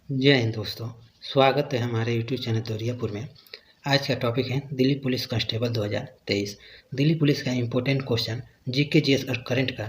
जय हिंद दोस्तों। स्वागत है हमारे यूट्यूब चैनल तोरियापुर में। आज का टॉपिक है Delhi police constable 2023। Delhi police का इम्पोर्टेंट क्वेश्चन जीके जीएस और करंट का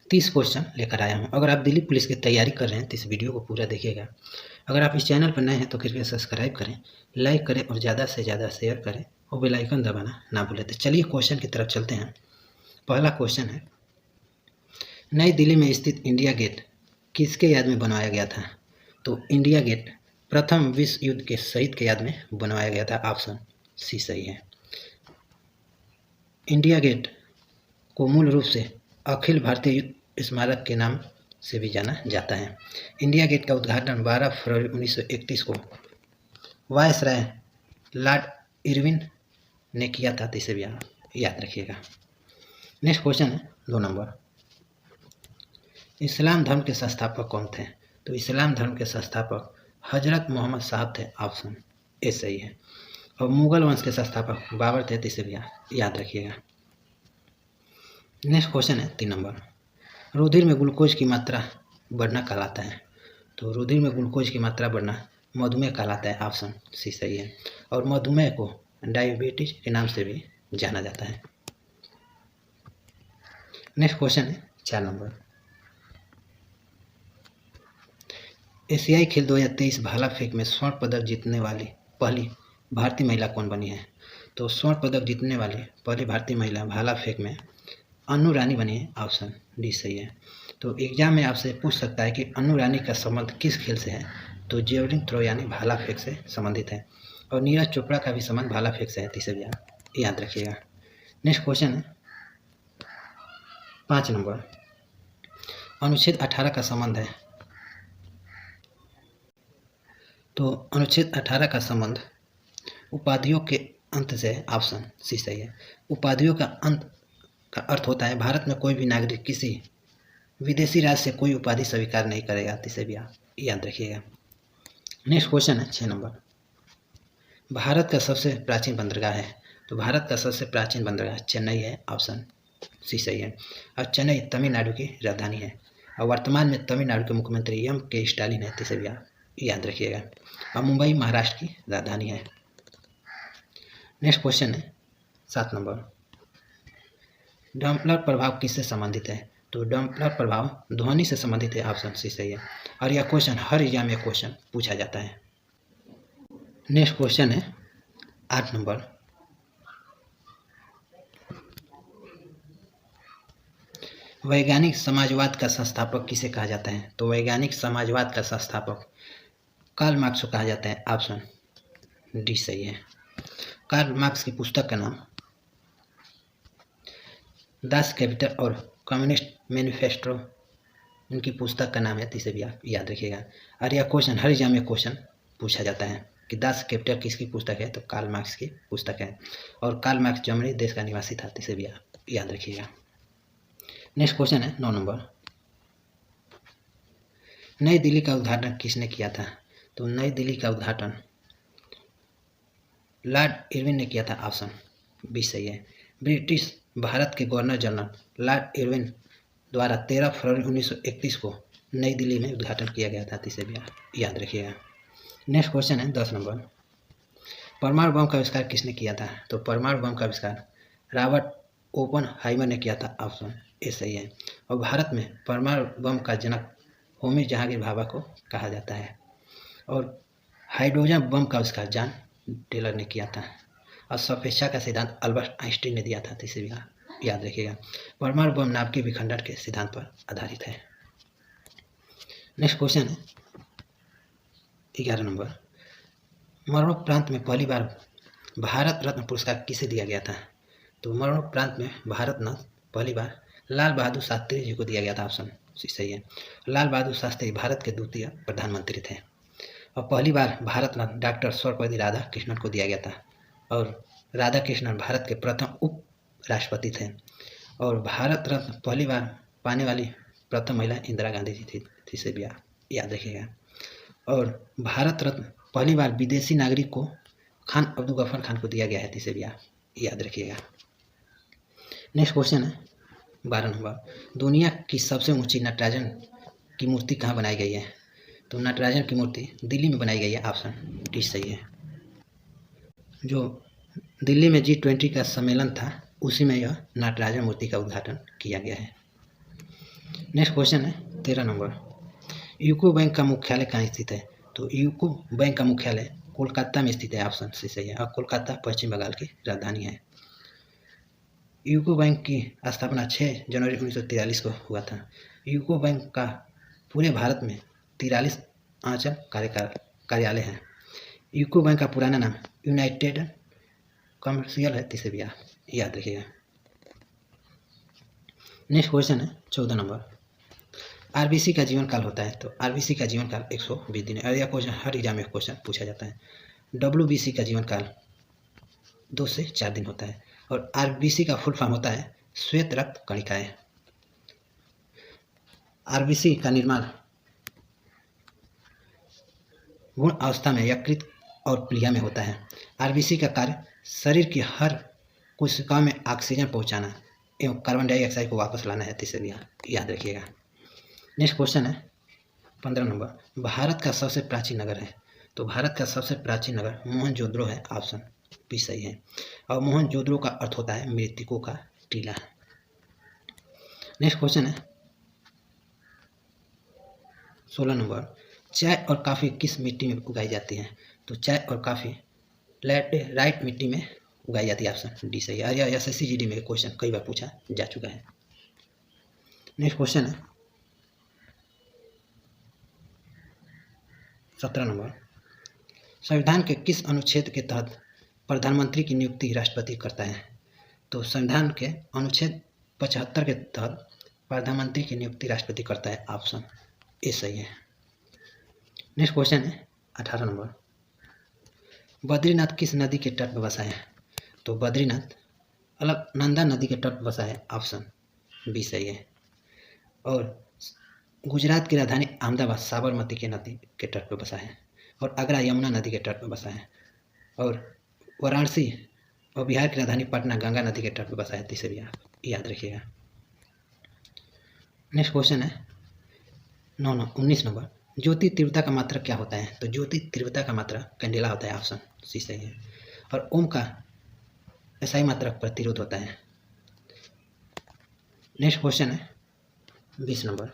30 क्वेश्चन लेकर आया हूं। अगर आप दिल्ली पुलिस की तैयारी कर रहे हैं तो इस वीडियो को पूरा देखिएगा। अगर आप इस चैनल पर नए हैं तो कृपया सब्सक्राइब करें, लाइक करें और ज़्यादा से ज़्यादा शेयर करें और बेल आइकन दबाना ना भूलें। तो चलिए क्वेश्चन की तरफ चलते हैं। पहला क्वेश्चन है, नई दिल्ली में स्थित इंडिया गेट किसके याद में बनवाया गया था? तो इंडिया गेट प्रथम विश्व युद्ध के शहीद के याद में बनवाया गया था। ऑप्शन सी सही है। इंडिया गेट को मूल रूप से अखिल भारतीय युद्ध स्मारक के नाम से भी जाना जाता है। इंडिया गेट का उद्घाटन 12 फरवरी 1931 को वायसराय लॉर्ड इरविन ने किया था। तो इसे भी याद रखिएगा। नेक्स्ट क्वेश्चन है 2 नंबर, इस्लाम धर्म के संस्थापक कौन थे? तो इस्लाम धर्म के संस्थापक हजरत मोहम्मद साहब थे। ऑप्शन ए सही है। और मुगल वंश के संस्थापक बाबर थे। तो इसे भी याद रखिएगा। नेक्स्ट क्वेश्चन है 3 नंबर, रुधिर में ग्लूकोज की मात्रा बढ़ना कहलाता है? तो रुधिर में ग्लूकोज की मात्रा बढ़ना मधुमेह कहलाता है। ऑप्शन सी सही है। और मधुमेह को डायबिटीज के नाम से भी जाना जाता है। नेक्स्ट क्वेश्चन है 4 नंबर, एशियाई खेल 2023 भाला फेंक में स्वर्ण पदक जीतने वाली पहली भारतीय महिला कौन बनी है? तो स्वर्ण पदक जीतने वाली पहली भारतीय महिला भाला फेंक में अनु रानी बनी है। ऑप्शन डी सही है। तो एग्जाम में आपसे पूछ सकता है कि अनु रानी का संबंध किस खेल से है? तो जेवलिन थ्रो यानी भाला फेंक से संबंधित है। और नीरज चोपड़ा का भी संबंध भाला फेंक से है। इसे भी याद रखिएगा। नेक्स्ट क्वेश्चन है 5 नंबर, अनुच्छेद 18 का संबंध है? तो अनुच्छेद 18 का संबंध उपाधियों के अंत से। ऑप्शन सी सही है। उपाधियों का अंत का अर्थ होता है भारत में कोई भी नागरिक किसी विदेशी राज्य से कोई उपाधि स्वीकार नहीं करेगा। इसे भी याद रखिएगा। नेक्स्ट क्वेश्चन है 6 नंबर, भारत का सबसे प्राचीन बंदरगाह है? तो भारत का सबसे प्राचीन बंदरगाह चेन्नई है। ऑप्शन सी सही है। और चेन्नई तमिलनाडु की राजधानी है और वर्तमान में तमिलनाडु के मुख्यमंत्री के स्टालिन है। इसे भी याद रखिएगा। और मुंबई महाराष्ट्र की राजधानी है। नेक्स्ट क्वेश्चन है 7 नंबर, डॉपलर प्रभाव किससे संबंधित है? तो डॉपलर प्रभाव ध्वनि से संबंधित है। ऑप्शन सी सही है। और यह क्वेश्चन हर एग्जाम में क्वेश्चन पूछा जाता है। नेक्स्ट क्वेश्चन है 8 नंबर, वैज्ञानिक समाजवाद का संस्थापक किसे कहा जाता है? तो वैज्ञानिक समाजवाद का संस्थापक कार्ल मार्क्स को कहा जाता है। ऑप्शन डी सही है। कार्ल मार्क्स की पुस्तक का नाम दास कैपिटल और कम्युनिस्ट मैनिफेस्टो इनकी पुस्तक का नाम है। इसे भी आप याद रखिएगा। और यह क्वेश्चन हर एग्जाम में क्वेश्चन पूछा जाता है कि दास कैपिटल किसकी पुस्तक है? तो कार्ल मार्क्स की पुस्तक है। और कार्ल मार्क्स जर्मनी देश का निवासी था। इसे भी आप याद रखिएगा। नेक्स्ट क्वेश्चन है 9 नंबर, नई दिल्ली का उद्घाटन किसने किया था? तो नई दिल्ली का उद्घाटन लॉर्ड इरविन ने किया था। ऑप्शन बी सही है। ब्रिटिश भारत के गवर्नर जनरल लॉर्ड इरविन द्वारा 13 फरवरी 1931 को नई दिल्ली में उद्घाटन किया गया था। इसे भी याद रखिएगा। नेक्स्ट क्वेश्चन है 10 नंबर, परमाणु बम का आविष्कार किसने किया था? तो परमाणु बम का आविष्कार रॉबर्ट ओपनहाइमर ने किया था। ऑप्शन ए सही है। और भारत में परमाणु बम का जनक होमी जहांगीर भाभा को कहा जाता है। और हाइड्रोजन बम का आविष्कार जॉन टेलर ने किया था। और सापेक्षता का सिद्धांत अल्बर्ट आइंस्टीन ने दिया था। इसे भी याद रखिएगा। परमाणु बम नाभिकीय विखंडन के सिद्धांत पर आधारित है। नेक्स्ट क्वेश्चन है 11 नंबर, मरणोपरांत में पहली बार भारत रत्न पुरस्कार किसे दिया गया था? तो मरणोपरांत में भारत रत्न पहली बार लाल बहादुर शास्त्री जी को दिया गया था। ऑप्शन सही है। लाल बहादुर शास्त्री भारत के द्वितीय प्रधानमंत्री थे। और पहली बार भारत रत्न डॉक्टर सर्वपल्ली राधाकृष्णन को दिया गया था। और राधाकृष्णन भारत के प्रथम उप राष्ट्रपति थे। और भारत रत्न पहली बार पाने वाली प्रथम महिला इंदिरा गांधी जी थी। इसे भी याद रखिएगा। और भारत रत्न पहली बार विदेशी नागरिक को खान अब्दुल गफर खान को दिया गया है। इसे भी याद रखिएगा। नेक्स्ट क्वेश्चन है 12 नंबर, दुनिया की सबसे ऊंची नटराजन की मूर्ति कहाँ बनाई गई है? तो नटराजन की मूर्ति दिल्ली में बनाई गई है, ऑप्शन डी सही है। जो दिल्ली में G20 का सम्मेलन था उसी में यह नटराजन मूर्ति का उद्घाटन किया गया है। नेक्स्ट क्वेश्चन है 13 नंबर, यूको बैंक का मुख्यालय कहाँ स्थित है? तो यूको बैंक का मुख्यालय कोलकाता में स्थित है, ऑप्शन सी सही है। और कोलकाता पश्चिम बंगाल की राजधानी है। यूको बैंक की स्थापना 6 जनवरी 1943 को हुआ था। यूको बैंक का पूरे भारत में 43 आंचल कार्यालय हैं। यूको बैंक का पुराना नाम यूनाइटेड कमर्शियल है, इसे भी याद रखिएगा। नेक्स्ट क्वेश्चन है 14 नंबर, आरबीसी का जीवन काल होता है? तो आरबीसी का जीवन काल 120 दिन है। और यह क्वेश्चन हर एग्जाम में क्वेश्चन पूछा जाता है। डब्ल्यूबीसी का जीवन काल 2 से 4 दिन होता है। और आरबीसी का फुल फॉर्म होता है श्वेत रक्त कणिकाएं। आरबीसी का निर्माण भ्रूण अवस्था में यकृत और प्लीहा में होता है। आरबीसी का कार्य शरीर की हर कोशिका में ऑक्सीजन पहुंचाना एवं कार्बन डाइऑक्साइड को वापस लाना है, इसे याद रखिएगा। नेक्स्ट क्वेश्चन है 15 नंबर, भारत का सबसे प्राचीन नगर है? तो भारत का सबसे प्राचीन नगर मोहनजोदड़ो है, ऑप्शन भी सही है। और मोहनजोदड़ो का अर्थ होता है मृतकों का टीला। नेक्स्ट क्वेश्चन है 16 नंबर, चाय और काफ़ी किस मिट्टी में उगाई जाती है? तो चाय और काफ़ी लैटेराइट मिट्टी में उगाई जाती है, ऑप्शन डी सही है। यह SSC-GD में क्वेश्चन कई बार पूछा जा चुका है। नेक्स्ट क्वेश्चन है 17 नंबर, संविधान के किस अनुच्छेद के तहत प्रधानमंत्री की नियुक्ति राष्ट्रपति करता है? तो संविधान के अनुच्छेद 75 के तहत प्रधानमंत्री की नियुक्ति राष्ट्रपति करता है, ऑप्शन ए सही है। नेक्स्ट क्वेश्चन है 18 नंबर, बद्रीनाथ किस नदी के तट पर बसा है? तो बद्रीनाथ अलकनंदा नदी के तट पर बसा है, ऑप्शन बी सही है। और गुजरात की राजधानी अहमदाबाद साबरमती के नदी के तट पर बसा है। और आगरा यमुना नदी के तट पर बसा है। और वाराणसी और बिहार की राजधानी पटना गंगा नदी के तट पर बसा है, इसे भी आप याद रखिएगा। नेक्स्ट क्वेश्चन है 19 नंबर, ज्योति तीव्रता का मात्रा क्या होता है? तो ज्योति तीव्रता का मात्रा कैंडेला होता है, ऑप्शन सी सही है। और ओम का एसआई मात्रक प्रतिरोध होता है। नेक्स्ट क्वेश्चन है 20 नंबर,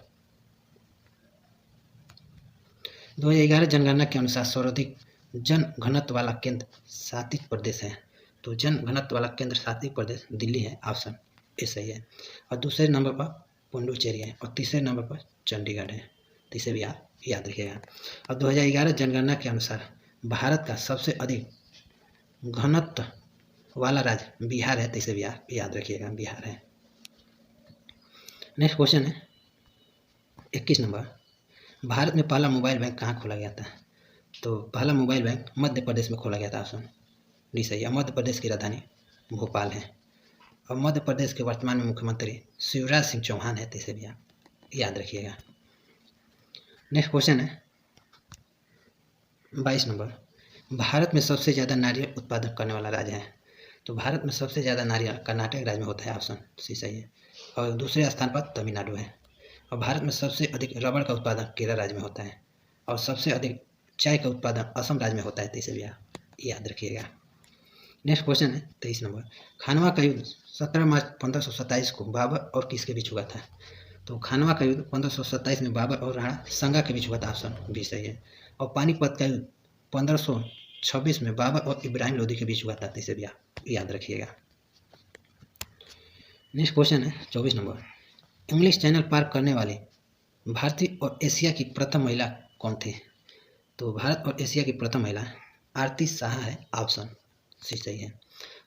2011 जनगणना के अनुसार सर्वाधिक जन घनत्व वाला केंद्र शासित प्रदेश है? तो जन घनत्व वाला केंद्र शासित प्रदेश दिल्ली है, ऑप्शन ए सही है। और दूसरे नंबर पर पुडुचेरी है। और तीसरे नंबर पर चंडीगढ़ है, तो इसे भी आप याद रखिएगा। और 2011 जनगणना के अनुसार भारत का सबसे अधिक घनत्व वाला राज्य बिहार है, तो इसे भी आप याद रखिएगा, बिहार है। नेक्स्ट क्वेश्चन है 21 नंबर, भारत में पहला मोबाइल बैंक कहाँ खोला गया था? तो पहला मोबाइल बैंक मध्य प्रदेश में खोला गया था, ऑप्शन डी सही है। मध्य प्रदेश की राजधानी भोपाल है। और मध्य प्रदेश के वर्तमान में मुख्यमंत्री शिवराज सिंह चौहान है, तो इसे भी आप याद रखिएगा। नेक्स्ट क्वेश्चन है 22 नंबर, भारत में सबसे ज़्यादा नारियल उत्पादन करने वाला राज्य है? तो भारत में सबसे ज़्यादा नारियल कर्नाटक राज्य में होता है, ऑप्शन सी सही है। और दूसरे स्थान पर तमिलनाडु है। और भारत में सबसे अधिक रबड़ का उत्पादन केरल राज्य में होता है। और सबसे अधिक चाय का उत्पादन असम राज्य में होता है, तो इसे भी आप याद रखिएगा। नेक्स्ट क्वेश्चन है 23 नंबर, खानवा का युद्ध 17 मार्च 1527 को बाबर और किसके बीच हुआ था? तो खानवा का युद्ध 1527 में बाबर और राणा संगा के बीच हुआ था, ऑप्शन बी सही है। और पानीपत का युद्ध 1526 में बाबर और इब्राहिम लोदी के बीच हुआ था, तो इसे भी आप याद रखिएगा। नेक्स्ट क्वेश्चन है 24 नंबर, इंग्लिश चैनल पार करने वाले भारतीय और एशिया की प्रथम महिला कौन थे? तो भारत और एशिया की प्रथम महिला आरती शाह है, ऑप्शन सी सही है।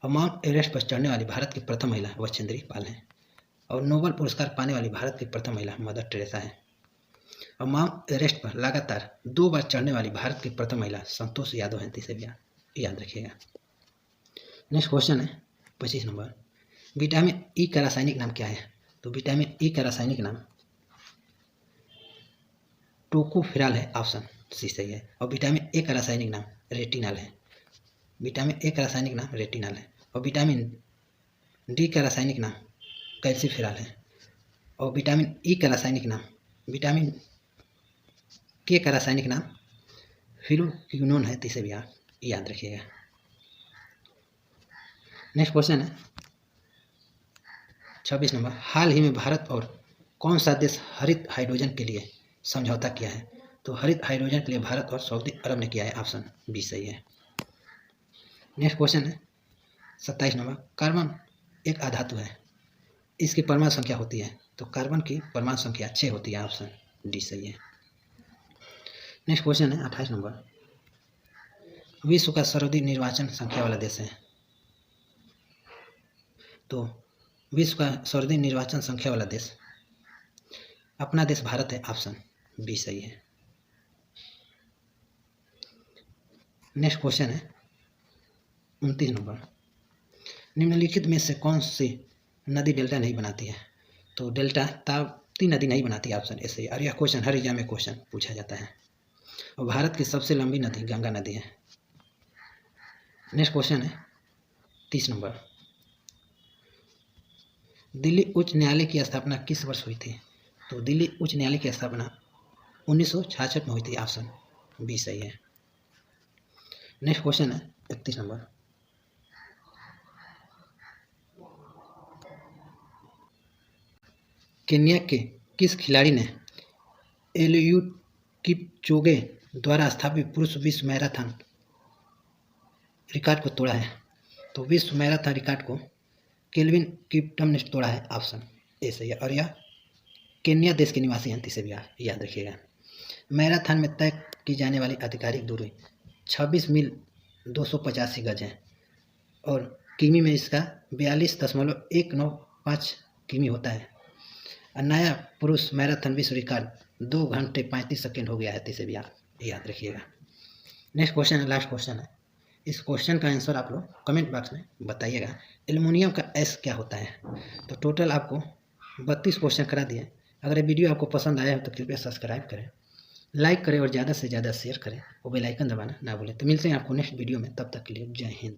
और माउंट एवरेस्ट पर चढ़ने वाली भारत की प्रथम महिला बछेंद्री पाल है। और नोबेल पुरस्कार पाने वाली भारत की प्रथम महिला मदर टेरेसा है। और माउंट एवरेस्ट पर लगातार 2 बार चढ़ने वाली भारत की प्रथम महिला संतोष यादव है, इसे भी याद रखिएगा। नेक्स्ट क्वेश्चन है 25 नंबर, विटामिन ई का रासायनिक नाम क्या है? तो विटामिन ई का रासायनिक नाम टोकोफेरॉल है, ऑप्शन सी सही है। और विटामिन ए का रासायनिक नाम रेटिनॉल है। विटामिन ए का रासायनिक नाम रेटिनॉल है। और विटामिन डी का रासायनिक नाम कैल्सीफेरॉल है। और विटामिन ई का रासायनिक नाम विटामिन के का रासायनिक नाम फ्लुरोक्विनोन है, तो इसे भी आप याद रखिएगा। नेक्स्ट क्वेश्चन है 26 नंबर, हाल ही में भारत और कौन सा देश हरित हाइड्रोजन के लिए समझौता किया है? तो हरित हाइड्रोजन के लिए भारत और सऊदी अरब ने किया है, ऑप्शन बी सही है। नेक्स्ट क्वेश्चन है 27 नंबर, कार्बन एक अधातु है, इसकी परमाणु संख्या होती है? तो कार्बन की परमाणु संख्या 6 होती है, ऑप्शन डी सही है। नेक्स्ट क्वेश्चन है 28 नंबर, विश्व का सर्वाधिक निर्वाचन संख्या वाला देश है? तो विश्व का सर्वाधिक निर्वाचन संख्या वाला देश अपना देश भारत है, ऑप्शन बी सही है। नेक्स्ट क्वेश्चन है 29 नंबर, निम्नलिखित में से कौन सी नदी डेल्टा नहीं बनाती है? तो डेल्टा ताप्ती नदी नहीं बनाती है, ऑप्शन ए सही है। और यह क्वेश्चन हर एग्जाम में क्वेश्चन पूछा जाता है। और भारत की सबसे लंबी नदी गंगा नदी है। नेक्स्ट क्वेश्चन है 30 नंबर, दिल्ली उच्च न्यायालय की स्थापना किस वर्ष हुई थी? तो दिल्ली उच्च न्यायालय की स्थापना 1966 में हुई थी, ऑप्शन बी सही है। नेक्स्ट क्वेश्चन है 31 नंबर, केन्या के किस खिलाड़ी ने एलियूड किपचोगे द्वारा स्थापित पुरुष विश्व मैराथन रिकॉर्ड को तोड़ा है? तो विश्व मैराथन रिकॉर्ड को केल्विन किप्टम ने तोड़ा है, ऑप्शन ए सही है। और यह केन्या देश के निवासी हैं, इसे भी याद रखिएगा। मैराथन में तय की जाने वाली आधिकारिक दूरी 26 मील 285 गज है और किमी में इसका 42.195 किमी होता है। और नया पुरुष मैराथन विश्व रिकॉर्ड 2 घंटे 35 सेकेंड हो गया है, इसे भी आप याद रखिएगा। नेक्स्ट क्वेश्चन है, लास्ट क्वेश्चन है। इस क्वेश्चन का आंसर आप लोग कमेंट बॉक्स में बताइएगा। एल्युमिनियम का एस क्या होता है? तो टोटल आपको 32 क्वेश्चन करा दिए। अगर ये वीडियो आपको पसंद आया हो तो कृपया सब्सक्राइब करें, लाइक करें और ज़्यादा से ज़्यादा शेयर करें और बेल आइकन दबाना ना भूलें। तो मिलते हैं आपको नेक्स्ट वीडियो में, तब तक के लिए जय हिंद।